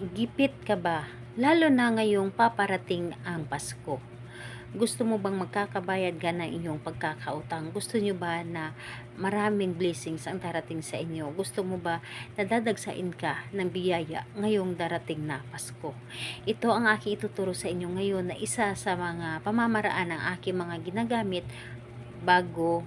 Gipit ka ba? Lalo na ngayong paparating ang Pasko. Gusto mo bang magkakabayad ka ng inyong pagkakautang? Gusto nyo ba na maraming blessings ang darating sa inyo? Gusto mo ba na dadagsain ka ng biyaya ngayong darating na Pasko? Ito ang aking ituturo sa inyo ngayon na isa sa mga pamamaraan ng aking mga ginagamit bago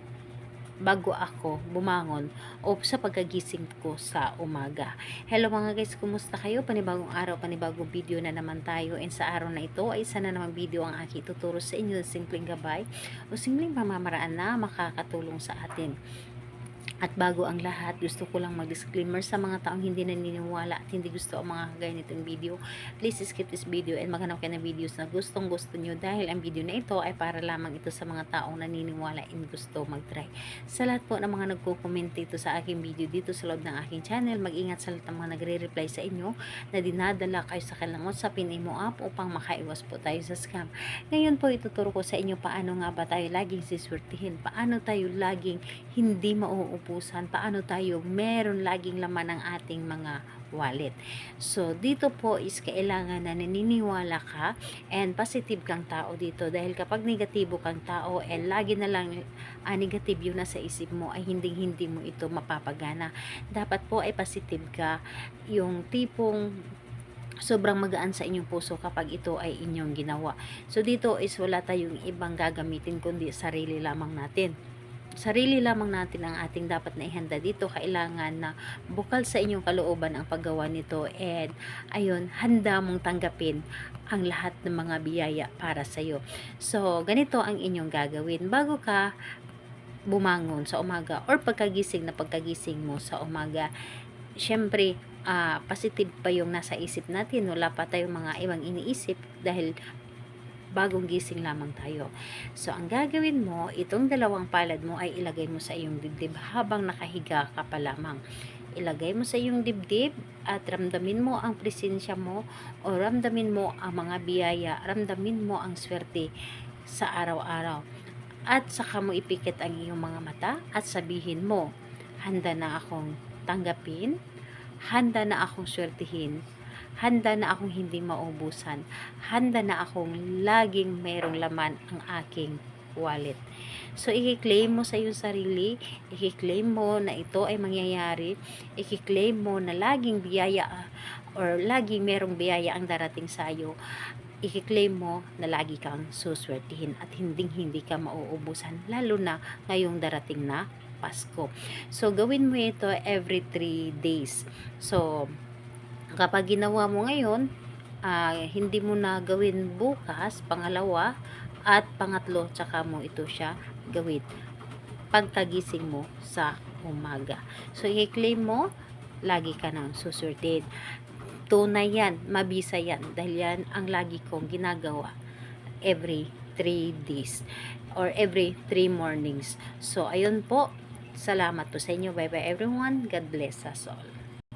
ako bumangon o sa pagkagising ko sa umaga. Hello mga guys, kumusta kayo? Panibagong araw, panibagong video na naman tayo, and sa araw na ito ay isa na naman video ang aking tuturo sa inyo, simpleng gabay o simpleng pamamaraan na makakatulong sa atin. At bago ang lahat, gusto ko lang mag-disclaimer sa mga taong hindi naniniwala at hindi gusto ang mga kagaya nitong video. Please skip this video and maghanap kayo ng videos na gustong gusto nyo, dahil ang video na ito ay para lamang ito sa mga taong naniniwala and gusto mag-try. Sa lahat po ng mga nagko-comment dito sa aking video dito sa loob ng aking channel, mag-ingat sa lahat ng mga nagre-reply sa inyo na dinadala kayo sa kanilang WhatsApp Imo app upang makaiwas po tayo sa scam. Ngayon po ituturo ko sa inyo paano nga ba tayo laging siswertihin, paano tayo laging hindi mauubusan, paano tayo meron laging laman ng ating mga wallet. So, dito po is kailangan na naniniwala ka and positive kang tao dito, dahil kapag negatibo kang tao and lagi na lang negative yun na sa isip mo, ay hindi mo ito mapapagana. Dapat po ay positive ka, yung tipong sobrang magaan sa inyong puso kapag ito ay inyong ginawa. So, dito is wala tayong ibang gagamitin kundi sarili lamang natin. Sarili lamang natin ang ating dapat na ihanda dito. Kailangan na bukal sa inyong kalooban ang paggawa nito, and ayun, handa mong tanggapin ang lahat ng mga biyaya para sa iyo. So, ganito ang inyong gagawin bago ka bumangon sa umaga or pagkagising mo sa umaga. Syempre, positive pa yung nasa isip natin, wala pa tayong mga ibang iniisip dahil bagong gising lamang tayo. So, ang gagawin mo, itong dalawang palad mo ay ilagay mo sa iyong dibdib habang nakahiga ka pa lamang. Ilagay mo sa iyong dibdib at ramdamin mo ang presensya mo o ramdamin mo ang mga biyaya, ramdamin mo ang swerte sa araw-araw. At saka mo ipikit ang iyong mga mata at sabihin mo, handa na akong tanggapin, handa na akong swertihin, handa na akong hindi maubusan, handa na akong laging mayroong laman ang aking wallet. So, i-claim mo sa iyong sarili, i-claim mo na ito ay mangyayari, i-claim mo na laging biyaya or laging merong biyaya ang darating sa iyo, i-claim mo na lagi kang suswertihin at hindi ka mauubusan, lalo na ngayong darating na Pasko. So, gawin mo ito every 3 days. So, kapag ginawa mo ngayon, hindi mo na gawin bukas, pangalawa, at pangatlo, tsaka mo ito siya gawin pagkagising mo sa umaga. So, i-claim mo, lagi ka nang susurtin. Tunay yan, mabisa yan, dahil yan ang lagi kong ginagawa every 3 days or every 3 mornings. So, ayun po. Salamat po sa inyo. Bye bye everyone. God bless us all.